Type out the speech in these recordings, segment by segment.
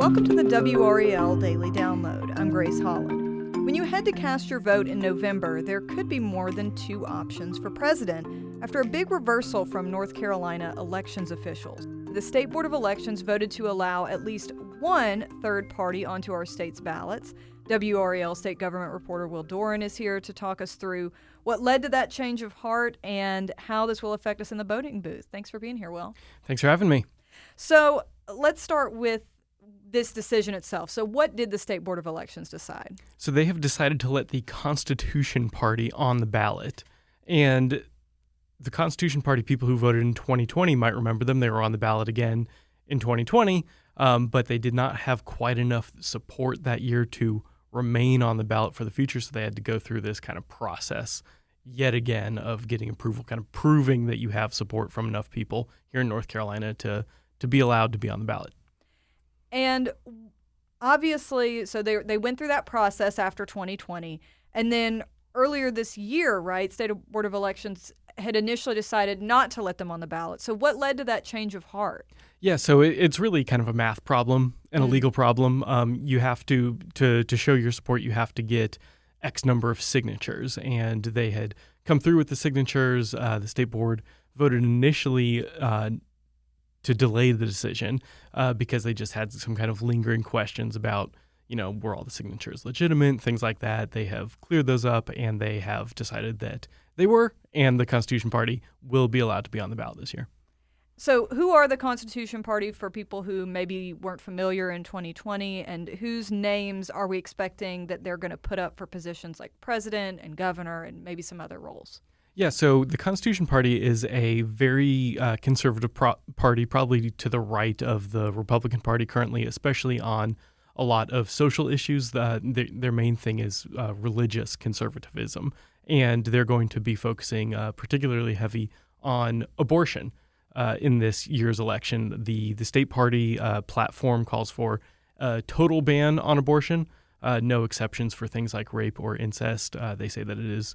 Welcome to the WRAL Daily Download. I'm Grace Holland. When you head to cast your vote in November, there could be more than two options for president after a big reversal from North Carolina elections officials. The State Board of Elections voted to allow at least one third party onto our state's ballots. WRAL state government reporter Will Doran is here to talk us through what led to that change of heart and how this will affect us in the voting booth. Thanks for being here, Will. Thanks for having me. So let's start with this decision itself. So what did the State Board of Elections decide? So they have decided to let the Constitution Party on the ballot. And the Constitution Party, people who voted in 2020 might remember them. They were on the ballot again in 2020, but they did not have quite enough support that year to remain on the ballot for the future. So they had to go through this kind of process yet again of getting approval, kind of proving that you have support from enough people here in North Carolina to be allowed to be on the ballot. And obviously, so they went through that process after 2020. And then earlier this year, right, State Board of Elections had initially decided not to let them on the ballot. So what led to that change of heart? Yeah, so it's really kind of a math problem and a legal problem. You have to show your support, you have to get X number of signatures. And they had come through with the signatures. The State Board voted initially to delay the decision because they just had some kind of lingering questions about, were all the signatures legitimate, things like that. They have cleared those up, and they have decided that they were, and the Constitution Party will be allowed to be on the ballot this year. So who are the Constitution Party for people who maybe weren't familiar in 2020, and whose names are we expecting that they're going to put up for positions like president and governor and maybe some other roles? Yeah, so the Constitution Party is a very conservative party, probably to the right of the Republican Party currently, especially on a lot of social issues. Their main thing is religious conservatism, and they're going to be focusing particularly heavy on abortion in this year's election. The state party platform calls for a total ban on abortion, no exceptions for things like rape or incest. They say that it is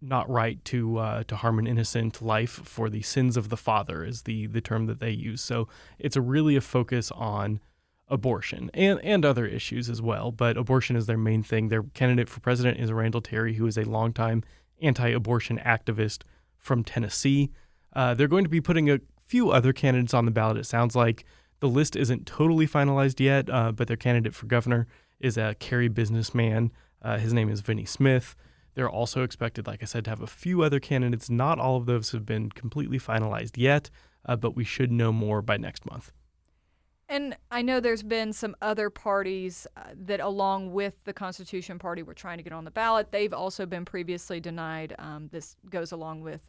not right to harm an innocent life, for the sins of the father is the term that they use. So it's really a focus on abortion and other issues as well, but abortion is their main thing. Their candidate for president is Randall Terry, who is a longtime anti-abortion activist from Tennessee. They're going to be putting a few other candidates on the ballot. It sounds like the list isn't totally finalized yet, but their candidate for governor is a Cary businessman. His name is Vinnie Smith. They're also expected, like I said, to have a few other candidates. Not all of those have been completely finalized yet, but we should know more by next month. And I know there's been some other parties that, along with the Constitution Party, were trying to get on the ballot. They've also been previously denied. This goes along with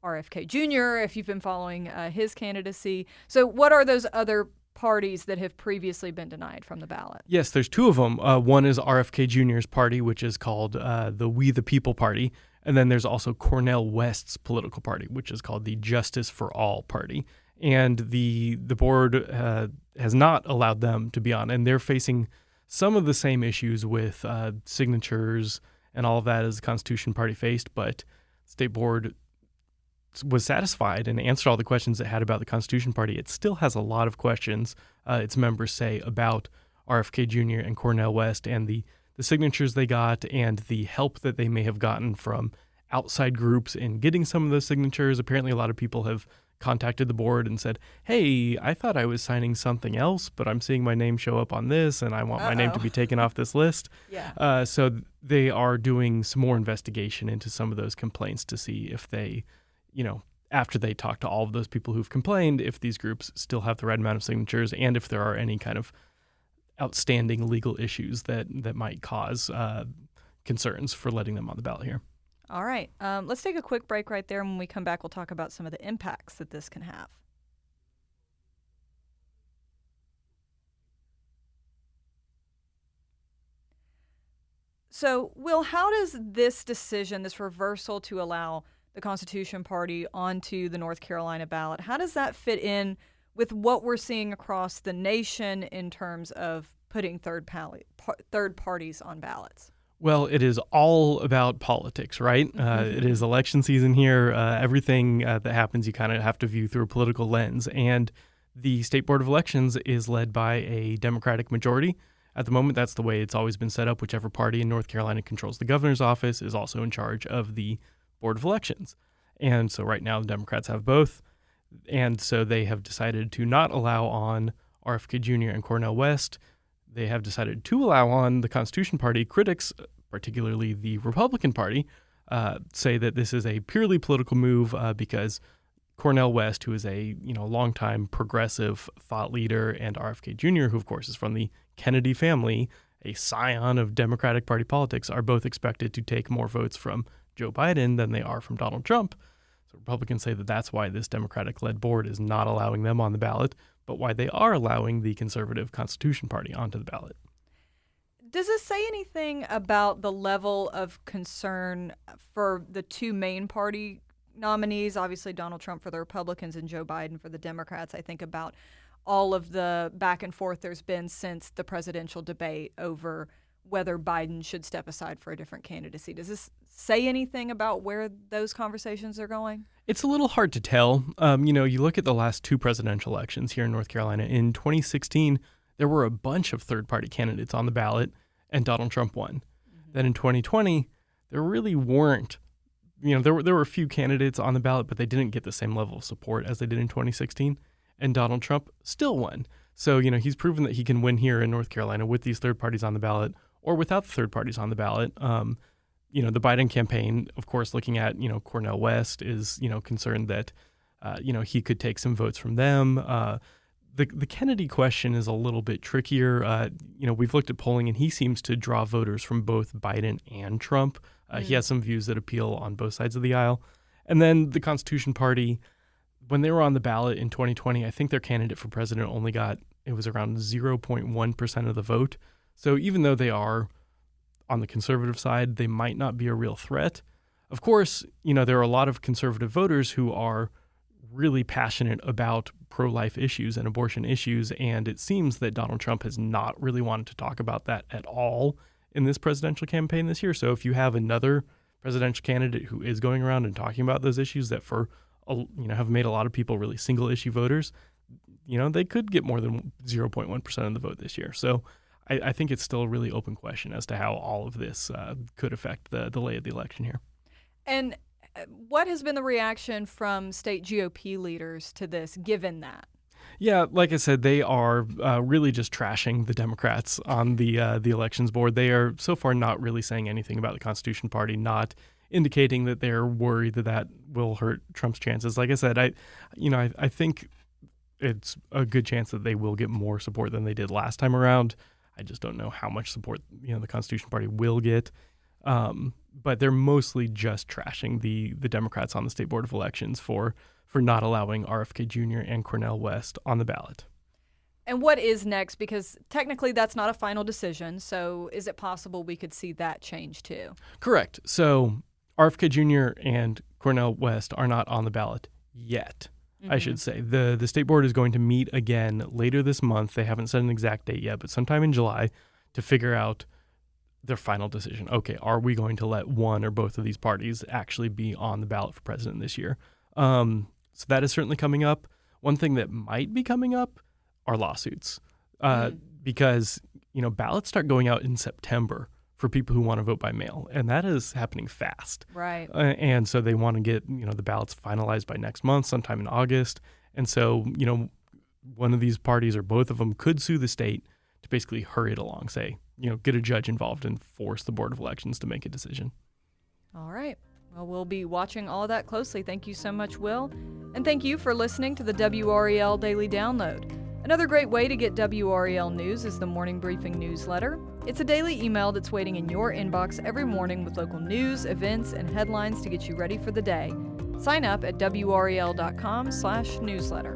RFK Jr., if you've been following his candidacy. So what are those other parties that have previously been denied from the ballot? Yes, there's two of them. One is RFK Jr.'s party, which is called the We the People Party. And then there's also Cornel West's political party, which is called the Justice for All Party. And the board has not allowed them to be on. And they're facing some of the same issues with signatures and all of that as the Constitution Party faced. But State Board was satisfied and answered all the questions it had about the Constitution Party. It still has a lot of questions, its members say, about RFK Jr. and Cornel West and the signatures they got and the help that they may have gotten from outside groups in getting some of those signatures. Apparently, a lot of people have contacted the board and said, hey, I thought I was signing something else, but I'm seeing my name show up on this, and I want my name to be taken off this list. Yeah. So they are doing some more investigation into some of those complaints to see if they, after they talk to all of those people who've complained, if these groups still have the right amount of signatures and if there are any kind of outstanding legal issues that might cause concerns for letting them on the ballot here. All right. Let's take a quick break right there. And when we come back, we'll talk about some of the impacts that this can have. So, Will, how does this decision, this reversal to allow the Constitution Party onto the North Carolina ballot, how does that fit in with what we're seeing across the nation in terms of putting third parties on ballots? Well, it is all about politics, right? It is election season here. Everything that happens, you kind of have to view through a political lens. And The State Board of Elections is led by a Democratic majority. At the moment, that's the way it's always been set up. Whichever party in North Carolina controls the governor's office is also in charge of the Board of Elections. And so right now the Democrats have both. And so they have decided to not allow on RFK Jr. and Cornel West. They have decided to allow on the Constitution Party. Critics, particularly the Republican Party, say that this is a purely political move because Cornel West, who is a longtime progressive thought leader, and RFK Jr., who of course is from the Kennedy family, a scion of Democratic Party politics, are both expected to take more votes from Joe Biden than they are from Donald Trump. So Republicans say that that's why this Democratic-led board is not allowing them on the ballot, but why they are allowing the conservative Constitution Party onto the ballot. Does this say anything about the level of concern for the two main party nominees? Obviously, Donald Trump for the Republicans and Joe Biden for the Democrats. I think about all of the back and forth there's been since the presidential debate over whether Biden should step aside for a different candidacy. Does this say anything about where those conversations are going? It's a little hard to tell. You look at the last two presidential elections here in North Carolina. In 2016, there were a bunch of third-party candidates on the ballot, and Donald Trump won. Mm-hmm. Then in 2020, there really weren't. There were a few candidates on the ballot, but they didn't get the same level of support as they did in 2016, and Donald Trump still won. So, he's proven that he can win here in North Carolina with these third parties on the ballot or without the third parties on the ballot. The Biden campaign, of course, looking at, Cornel West is, concerned that, he could take some votes from them. The Kennedy question is a little bit trickier. We've looked at polling, and he seems to draw voters from both Biden and Trump. He has some views that appeal on both sides of the aisle. And then the Constitution Party, when they were on the ballot in 2020, I think their candidate for president only got, it was around 0.1% of the vote. So even though they are on the conservative side, they might not be a real threat. Of course, there are a lot of conservative voters who are really passionate about pro-life issues and abortion issues, and it seems that Donald Trump has not really wanted to talk about that at all in this presidential campaign this year. So if you have another presidential candidate who is going around and talking about those issues that have made a lot of people really single-issue voters, they could get more than 0.1% of the vote this year. So I think it's still a really open question as to how all of this could affect the delay of the election here. And what has been the reaction from state GOP leaders to this, given that? Yeah, like I said, they are really just trashing the Democrats on the elections board. They are so far not really saying anything about the Constitution Party, not indicating that they're worried that will hurt Trump's chances. Like I said, I think it's a good chance that they will get more support than they did last time around. I just don't know how much support the Constitution Party will get. But they're mostly just trashing the Democrats on the State Board of Elections for not allowing RFK Jr. and Cornel West on the ballot. And what is next? Because technically that's not a final decision. So is it possible we could see that change too? Correct. So RFK Jr. and Cornel West are not on the ballot yet. I should say. The state board is going to meet again later this month. They haven't set an exact date yet, but sometime in July to figure out their final decision. Okay, are we going to let one or both of these parties actually be on the ballot for president this year? So that is certainly coming up. One thing that might be coming up are lawsuits because, ballots start going out in September for people who want to vote by mail, and that is happening fast. Right. And so they want to get, the ballots finalized by next month, sometime in August. And so, one of these parties or both of them could sue the state to basically hurry it along, say, get a judge involved and force the Board of Elections to make a decision. All right. Well, we'll be watching all of that closely. Thank you so much, Will. And thank you for listening to the WRAL Daily Download. Another great way to get WRAL news is the Morning Briefing newsletter. It's a daily email that's waiting in your inbox every morning with local news, events, and headlines to get you ready for the day. Sign up at WRAL.com/newsletter.